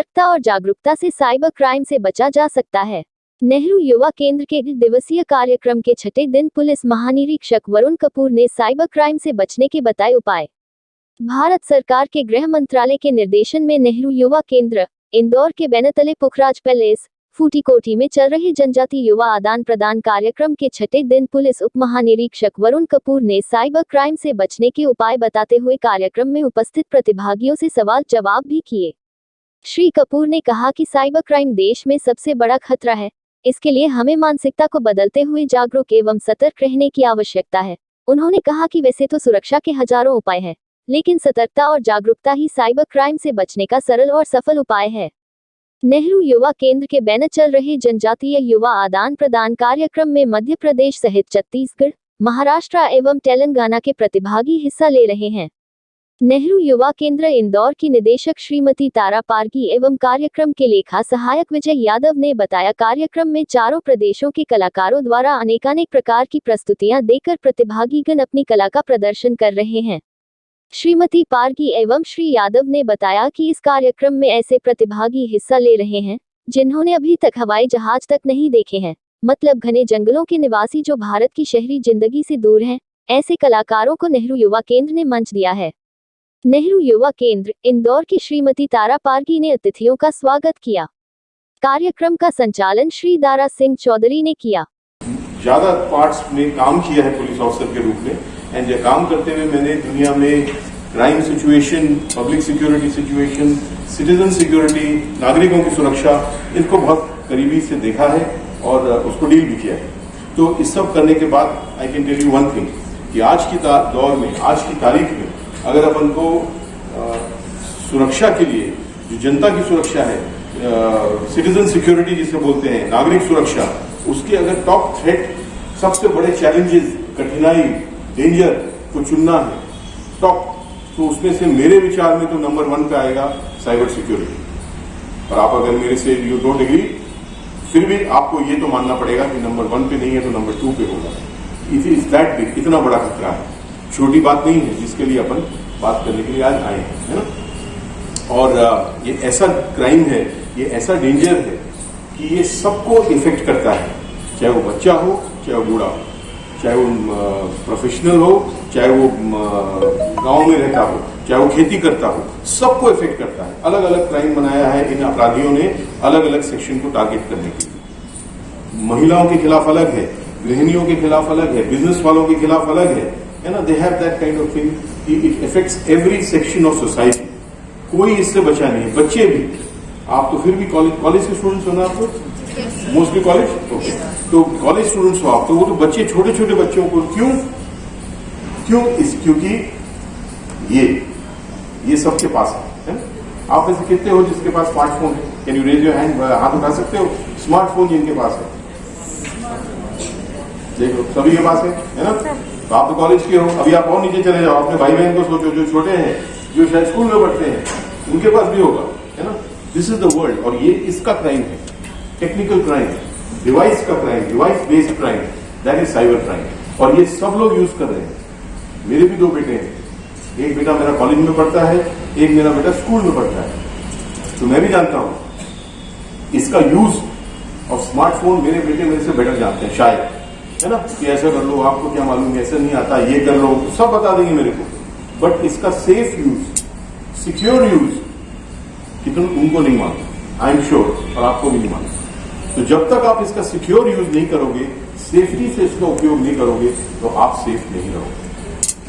सतर्कता और जागरूकता से साइबर क्राइम से बचा जा सकता है। नेहरू युवा केंद्र के दिवसीय कार्यक्रम के छठे दिन पुलिस महानिरीक्षक वरुण कपूर ने साइबर क्राइम से बचने के बताए उपाय। भारत सरकार के गृह मंत्रालय के निर्देशन में नेहरू युवा केंद्र इंदौर के बेनतले पुखराज पैलेस फूटीकोठी में चल रहे जनजातीय युवा आदान प्रदान कार्यक्रम के छठे दिन पुलिस उप महानिरीक्षक वरुण कपूर ने साइबर क्राइम से बचने के उपाय बताते हुए कार्यक्रम में उपस्थित प्रतिभागियों से सवाल जवाब भी किए। श्री कपूर ने कहा कि साइबर क्राइम देश में सबसे बड़ा खतरा है, इसके लिए हमें मानसिकता को बदलते हुए जागरूक एवं सतर्क रहने की आवश्यकता है। उन्होंने कहा कि वैसे तो सुरक्षा के हजारों उपाय हैं, लेकिन सतर्कता और जागरूकता ही साइबर क्राइम से बचने का सरल और सफल उपाय है। नेहरू युवा केंद्र के बैनर चल रहे जनजातीय युवा आदान प्रदान कार्यक्रम में मध्य प्रदेश सहित छत्तीसगढ़, महाराष्ट्र एवं तेलंगाना के प्रतिभागी हिस्सा ले रहे हैं। नेहरू युवा केंद्र इंदौर की निदेशक श्रीमती तारा पारगी एवं कार्यक्रम के लेखा सहायक विजय यादव ने बताया, कार्यक्रम में चारों प्रदेशों के कलाकारों द्वारा अनेकानेक प्रकार की प्रस्तुतियां देकर प्रतिभागीगण अपनी कला का प्रदर्शन कर रहे हैं। श्रीमती पारगी एवं श्री यादव ने बताया कि इस कार्यक्रम में ऐसे प्रतिभागी हिस्सा ले रहे हैं जिन्होंने अभी तक हवाई जहाज तक नहीं देखे हैं, मतलब घने जंगलों के निवासी जो भारत की शहरी जिंदगी से दूर हैं। ऐसे कलाकारों को नेहरू युवा केंद्र ने मंच दिया है। नेहरू युवा केंद्र इंदौर की श्रीमती तारा पारगी ने अतिथियों का स्वागत किया। कार्यक्रम का संचालन श्री दारा सिंह चौधरी ने किया। ज्यादा पार्ट्स में काम किया है पुलिस ऑफिसर के रूप में, एंड ये काम करते हुए मैंने दुनिया में crime situation, public security situation, citizen security, नागरिकों की सुरक्षा, इनको बहुत करीबी से देखा है और उसको डील भी किया है। तो इस सब करने के बाद I can tell you one thing कि आज की दौर में, आज की तारीख में अगर अपन को सुरक्षा के लिए जो जनता की सुरक्षा है, सिटीजन सिक्योरिटी जिसे बोलते हैं, नागरिक सुरक्षा, उसके अगर टॉप थ्रेट, सबसे बड़े चैलेंजेस, कठिनाई, डेंजर को चुनना है टॉप, तो उसमें से मेरे विचार में तो नंबर 1 पे आएगा साइबर सिक्योरिटी। और आप अगर मेरे से यू डोंट एग्री, फिर भी आपको ये तो मानना पड़ेगा कि नंबर 1 पे नहीं है तो नंबर 2 पे होगा। इट इज दैट बिग, इतना बड़ा खतरा है, छोटी बात नहीं है जिसके लिए अपन बात करने के लिए आज आए हैं, है ना। और ये ऐसा क्राइम है, ये ऐसा डेंजर है कि ये सबको इफेक्ट करता है, चाहे वो बच्चा हो, चाहे वो बूढ़ा हो, चाहे वो प्रोफेशनल हो, चाहे वो गांव में रहता हो, चाहे वो खेती करता हो, सबको इफेक्ट करता है। अलग अलग क्राइम बनाया है इन अपराधियों ने, अलग अलग सेक्शन को टारगेट करने के लिए। महिलाओं के खिलाफ अलग है, गृहिणियों के खिलाफ अलग है, बिजनेस वालों के खिलाफ अलग है ना। They have that kind of thing कि it affects every section of society. कोई इससे बचा नहीं है, बच्चे भी। आप तो फिर भी कॉलेज के स्टूडेंट्स हो ना, आपको मोस्टली कॉलेज, ओके, तो कॉलेज स्टूडेंट्स हो आप, तो वो तो बच्चे, छोटे छोटे बच्चों को क्योंकि ये सबके पास है। आप ऐसे कितने हो जिसके पास स्मार्टफोन है? Can you raise your hand, हाथ उठा सकते हो? स्मार्टफोन जिनके पास है, देखो सभी के पास है ना। तो आप तो कॉलेज के हो, अभी आप और नीचे चले जाओ, अपने भाई बहन को सोचो जो छोटे हैं, जो शायद स्कूल में पढ़ते हैं, उनके पास भी होगा, है ना। दिस इज द वर्ल्ड, और ये इसका क्राइम है, टेक्निकल क्राइम, डिवाइस का crime, device based crime, that is cyber crime. और ये सब लोग यूज कर रहे हैं। मेरे भी 2 बेटे हैं, एक बेटा मेरा कॉलेज में पढ़ता है, एक मेरा बेटा स्कूल में पढ़ता है, तो मैं भी जानता हूं इसका यूज ऑफ स्मार्टफोन। मेरे बेटे मेरे से बेटर जानते हैं शायद, है ना, कि ऐसा कर लो, आपको क्या मालूम, ऐसा नहीं आता, ये कर लो, सब बता देंगे मेरे को। बट इसका सेफ यूज, सिक्योर यूज कितना उनको नहीं मालूम, आई एम श्योर, और आपको भी नहीं मालूम। तो जब तक आप इसका सिक्योर यूज नहीं करोगे, सेफ्टी से इसका उपयोग नहीं करोगे, तो आप सेफ नहीं रहोगे,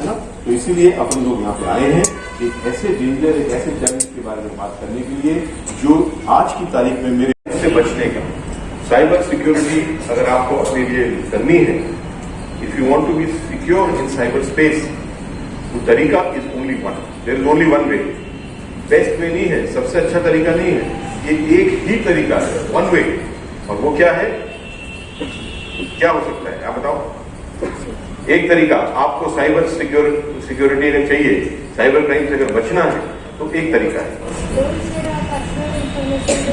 है ना। तो इसीलिए अपन लोग यहाँ पे आए हैं एक ऐसे डेंजर, एक ऐसे चैलेंज के बारे में बात करने के लिए जो आज की तारीख में मेरे से बचने का, साइबर सिक्योरिटी अगर आपको अपने लिए करनी है, if you want to be secure in cyber space, वो तरीका is only one, there is only one way. Best way नहीं है, सबसे अच्छा तरीका नहीं है, ये एक ही तरीका है, वन वे। और वो क्या है, क्या हो सकता है आप बताओ? एक तरीका, आपको साइबर सिक्योरिटी अगर चाहिए, साइबर क्राइम से अगर बचना है, तो एक तरीका है,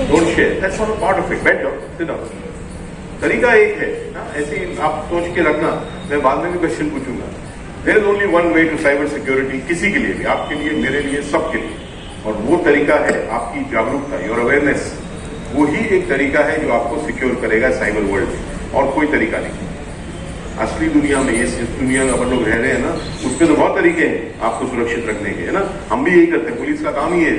don't share, that's not a part of it, बैठ जाओ, सिट डाउन। तरीका एक है ना, ऐसे ही आप सोच के रखना, मैं बाद में भी क्वेश्चन पूछूंगा। There is only one way to cyber security, किसी के लिए भी, आपके लिए, मेरे लिए, सबके लिए। और वो तरीका है आपकी जागरूकता, योर अवेयरनेस। वो ही एक तरीका है जो आपको सिक्योर करेगा साइबर वर्ल्ड में, और कोई तरीका नहीं। असली दुनिया में, ये जिस दुनिया में अपन लोग रह रहे हैं ना, उसमें तो बहुत तरीके हैं आपको सुरक्षित रखने के, है ना। हम भी यही करते हैं, पुलिस का काम ही है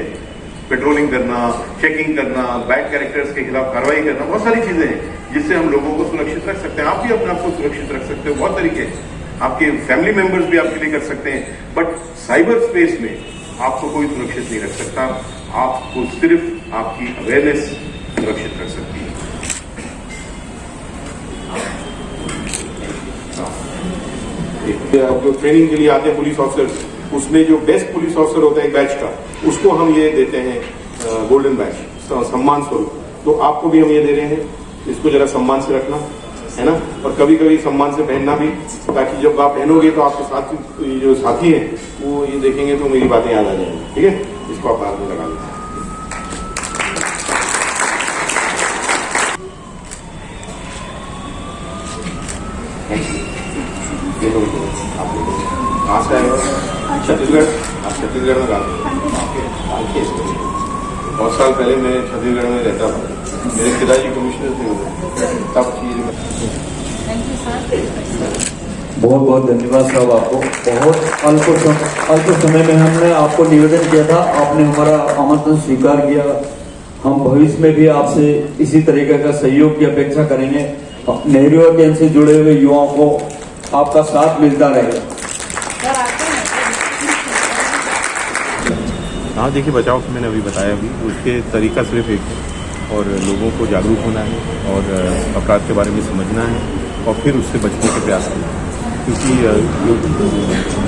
पेट्रोलिंग करना, चेकिंग करना, बैड कैरेक्टर्स के खिलाफ कार्रवाई करना, बहुत सारी चीजें हैं जिससे हम लोगों को सुरक्षित रख सकते हैं। आप भी अपने आप को सुरक्षित रख सकते हो, बहुत तरीके हैं। आपके फैमिली मेंबर्स भी आपके लिए कर सकते हैं, बट साइबर स्पेस में आपको कोई सुरक्षित नहीं रख सकता। आपको सिर्फ आपकी अवेयरनेस सुरक्षित रख सकती है। जो ट्रेनिंग के लिए आते हैं पुलिस ऑफिसर्स, उसमें जो बेस्ट पुलिस ऑफिसर होता है एक बैच का, उसको हम ये देते हैं गोल्डन बैच, सम्मान स्वरूप। तो आपको भी हम ये दे रहे हैं, इसको जरा सम्मान से रखना, है ना। और कभी कभी सम्मान से पहनना भी, ताकि जब आप पहनोगे तो आपके साथ जो साथी हैं वो ये देखेंगे तो मेरी बातें याद आ जाएंगी। ठीक है, इसको आप हाथ में लगा लें। कहाँ से आए हो? छत्तीसगढ़। आप छत्तीसगढ़ में बहुत साल पहले मैं छत्तीसगढ़ में रहता था, मेरे पिताजी कमिश्नर थे तब चीज। बहुत बहुत धन्यवाद साहब आपको। बहुत अल्प समय में हमने आपको निवेदन किया था, आपने हमारा आमंत्रण स्वीकार किया। हम भविष्य में भी आपसे इसी तरीके का सहयोग की अपेक्षा करेंगे। नेहरू युवा केंद्र से जुड़े हुए युवाओं को आपका साथ मिलता रहेगा। हाँ, देखिए, बचाव की मैंने अभी बताया, अभी उसके तरीका सिर्फ एक है, और लोगों को जागरूक होना है और अपराध के बारे में समझना है और फिर उससे बचने के प्रयास करना है। क्योंकि जो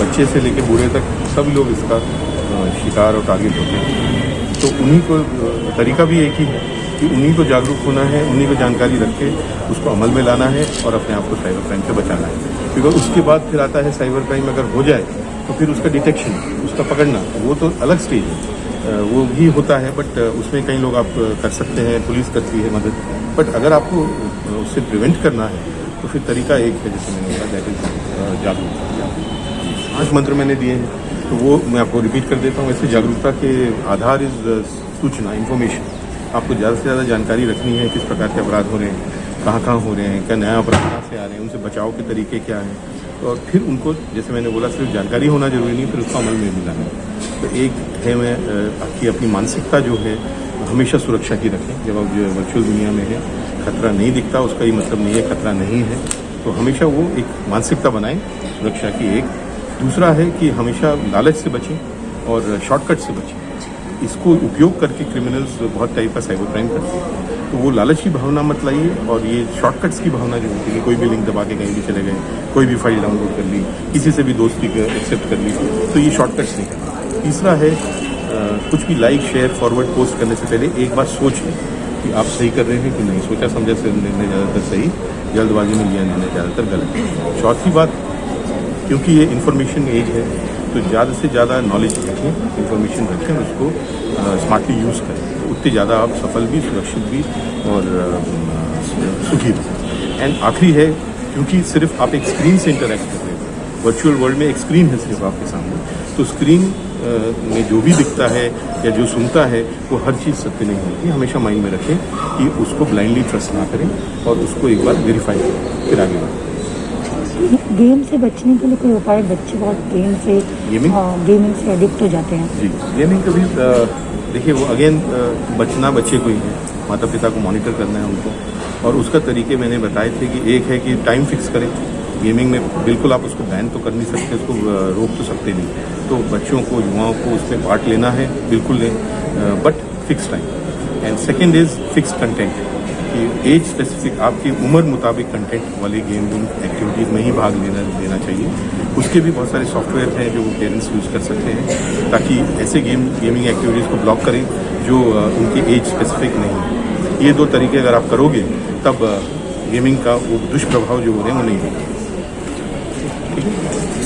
बच्चे से लेकर बूढ़े तक सब लोग इसका शिकार और टारगेट होते हैं। तो उन्हीं को तरीका भी एक ही है कि उन्हीं को जागरूक होना है, उन्हीं को जानकारी रख के उसको अमल में लाना है और अपने आप को साइबर क्राइम से बचाना है। क्योंकि उसके बाद फिर आता है साइबर क्राइम अगर हो जाए तो फिर उसका डिटेक्शन, उसका पकड़ना, वो तो अलग स्टेज है, वो भी होता है। बट उसमें कई लोग आप कर सकते हैं, पुलिस करती है मदद। बट अगर आपको उससे प्रिवेंट करना है तो फिर तरीका एक है, जैसे मैंने कहा, दैट इज जागरूकता। 5 मंत्र मैंने दिए हैं, तो वो मैं आपको रिपीट कर देता हूँ। वैसे जागरूकता के आधार इज सूचना, इन्फॉर्मेशन। आपको ज़्यादा से ज़्यादा जानकारी रखनी है, किस प्रकार के अपराध हो रहे हैं, कहाँ हो रहे हैं, क्या नया अपराध कहाँ से आ रहे हैं, उनसे बचाव के तरीके क्या हैं, और फिर उनको, जैसे मैंने बोला, सिर्फ जानकारी होना जरूरी नहीं, फिर उसको अमल में मिलाना है। तो एक है, मैं आपकी अपनी मानसिकता जो है हमेशा सुरक्षा की रखें। जब आप जो वर्चुअल दुनिया में है, खतरा नहीं दिखता, उसका ये मतलब नहीं है खतरा नहीं है। तो हमेशा वो एक मानसिकता बनाएं सुरक्षा की। एक दूसरा है कि हमेशा लालच से बचें और शॉर्टकट से बचें। इसको उपयोग करके क्रिमिनल्स बहुत टाइप का साइबर क्राइम करते हैं। तो वो लालच की भावना मत लाइए, और ये शॉर्टकट्स की भावना जो होती है, कोई भी लिंक दबा के कहीं भी चले गए, कोई भी फाइल डाउनलोड कर ली, किसी से भी दोस्ती एक्सेप्ट कर ली, तो ये शॉर्टकट्स नहीं करना। तीसरा है कुछ भी लाइक, शेयर, फॉरवर्ड, पोस्ट करने से पहले एक बार सोच लें कि आप सही कर रहे हैं कि नहीं। सोचा समझा से निर्णय ज़्यादातर सही, जल्दबाजी में लिया निर्णय ज़्यादातर गलत। चौथी बात, क्योंकि ये इन्फॉर्मेशन एज है, तो ज़्यादा से ज़्यादा नॉलेज रखें, इन्फॉर्मेशन रखें, उसको स्मार्टली यूज़ करें, तो उतनी ज़्यादा आप सफल भी, सुरक्षित भी और सुखी भी। एंड आखिरी है, क्योंकि सिर्फ आप एक स्क्रीन से इंटरेक्ट कर रहे हैं, वर्चुअल वर्ल्ड में एक स्क्रीन है सिर्फ आपके सामने, तो स्क्रीन में जो भी दिखता है या जो सुनता है वो हर चीज़ सत्य नहीं होती। हमेशा माइंड में रखें कि उसको ब्लाइंडली ट्रस्ट ना करें और उसको एक बार वेरीफाई करें, फिर आगे बढ़ें। गेम से बचने के लिए कोई उपाय? बच्चे बहुत गेमिंग से एडिक्ट हो जाते हैं। जी, गेमिंग कभी देखिए, वो अगेन बचना बच्चे को ही है, माता पिता को मॉनिटर करना है उनको। और उसका तरीके मैंने बताए थे कि एक है कि टाइम फिक्स करें। गेमिंग में बिल्कुल आप उसको बैन तो कर नहीं सकते, उसको रोक तो सकते नहीं। तो बच्चों को, युवाओं को उसमें पार्ट लेना है, बिल्कुल लें, but fix time. And second is fix content, कि एज स्पेसिफिक, आपकी उम्र मुताबिक कंटेंट वाली गेमिंग एक्टिविटीज़ में ही भाग लेना चाहिए। उसके भी बहुत सारे सॉफ्टवेयर हैं जो पेरेंट्स यूज़ कर सकते हैं, ताकि ऐसे गेमिंग एक्टिविटीज़ को ब्लॉक करें जो उनके एज स्पेसिफिक नहीं है। ये 2 तरीके अगर आप करोगे, तब गेमिंग का वो दुष्प्रभाव जो हो रहे हैं वो नहीं होगा।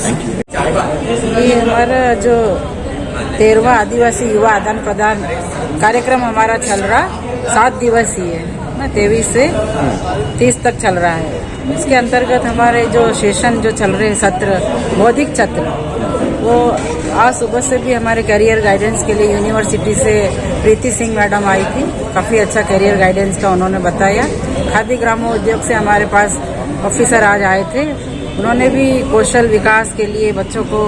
Thank you. ये हमारा जो 13वां आदिवासी युवा आदान प्रदान कार्यक्रम हमारा चल रहा 7 दिवसीय है, 23 से 30 तक चल रहा है। इसके अंतर्गत हमारे जो सेशन जो चल रहे हैं, सत्र, बौद्धिक सत्र, वो आज सुबह से भी हमारे करियर गाइडेंस के लिए यूनिवर्सिटी से प्रीति सिंह मैडम आई थी। काफ़ी अच्छा करियर गाइडेंस का उन्होंने बताया। खादी ग्रामोद्योग से हमारे पास ऑफिसर आज आए थे, उन्होंने भी कौशल विकास के लिए बच्चों को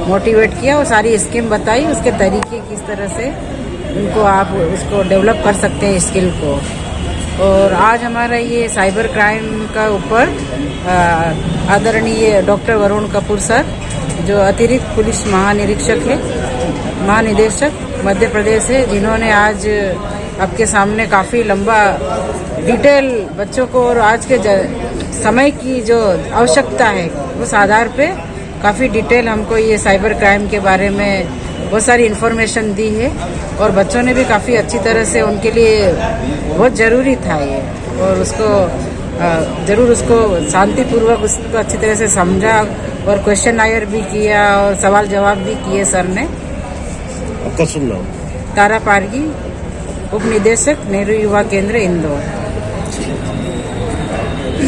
मोटिवेट किया और सारी स्कीम बताई, उसके तरीके किस तरह से उनको आप उसको डेवलप कर सकते हैं स्किल को। और आज हमारा ये साइबर क्राइम का ऊपर आदरणीय डॉक्टर वरुण कपूर सर, जो अतिरिक्त पुलिस महानिदेशक मध्य प्रदेश है, जिन्होंने आज आपके सामने काफ़ी लंबा डिटेल बच्चों को और आज के समय की जो आवश्यकता है उस आधार पे काफ़ी डिटेल हमको ये साइबर क्राइम के बारे में बहुत सारी इन्फॉर्मेशन दी है। और बच्चों ने भी काफ़ी अच्छी तरह से, उनके लिए बहुत ज़रूरी था ये, और उसको ज़रूर उसको शांतिपूर्वक उसको अच्छी तरह से समझा और क्वेश्चन आयर भी किया और सवाल जवाब भी किए सर ने। आपका शुभ नाम? तारा पारगी, उप निदेशक नेहरू युवा केंद्र इंदौर।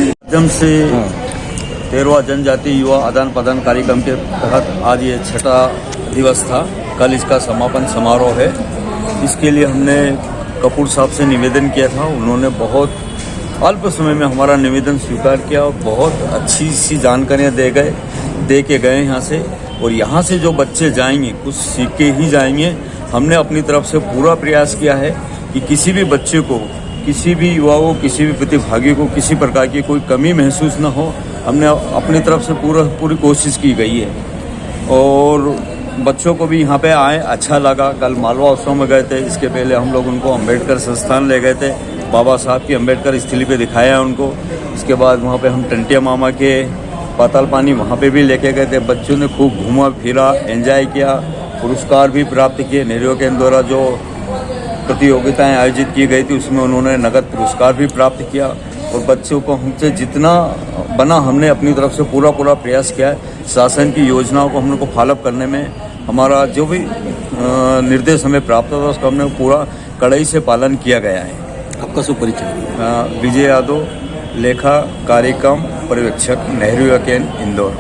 माध्यम से 13वां जनजातीय युवा आदान प्रदान कार्यक्रम के तहत आज ये 6वां दिवस था। कल इसका समापन समारोह है। इसके लिए हमने कपूर साहब से निवेदन किया था, उन्होंने बहुत अल्प समय में हमारा निवेदन स्वीकार किया और बहुत अच्छी सी जानकारियाँ दे के गए यहाँ से। और यहाँ से जो बच्चे जाएंगे कुछ सीख के ही जाएंगे। हमने अपनी तरफ से पूरा प्रयास किया है कि किसी भी बच्चे को, किसी भी युवा को, किसी भी प्रतिभागी को किसी प्रकार की कोई कमी महसूस न हो। हमने अपनी तरफ से पूरी कोशिश की गई है और बच्चों को भी यहाँ पे आए अच्छा लगा। कल मालवा उत्सव में गए थे, इसके पहले हम लोग उनको अम्बेडकर संस्थान ले गए थे, बाबा साहब की अम्बेडकर स्थली पे दिखाया उनको। इसके बाद वहाँ पे हम टंटिया मामा के पाताल पानी वहाँ पे भी लेके गए थे। बच्चों ने खूब घूमा फिरा, एंजॉय किया, पुरस्कार भी प्राप्त किए। नेहरू के द्वारा जो प्रतियोगिताएं आयोजित की गई थी उसमें उन्होंने नगद पुरस्कार भी प्राप्त किया। और बच्चों को हमसे जितना बना हमने अपनी तरफ से पूरा प्रयास किया है। शासन की योजनाओं को हम लोग को फॉलोअप करने में हमारा जो भी निर्देश हमें प्राप्त था उसका हमने पूरा कड़ाई से पालन किया गया है। आपका शुभ परिचय? विजय यादव, लेखा कार्यक्रम पर्यवेक्षक, नेहरू युवा केंद्र इंदौर।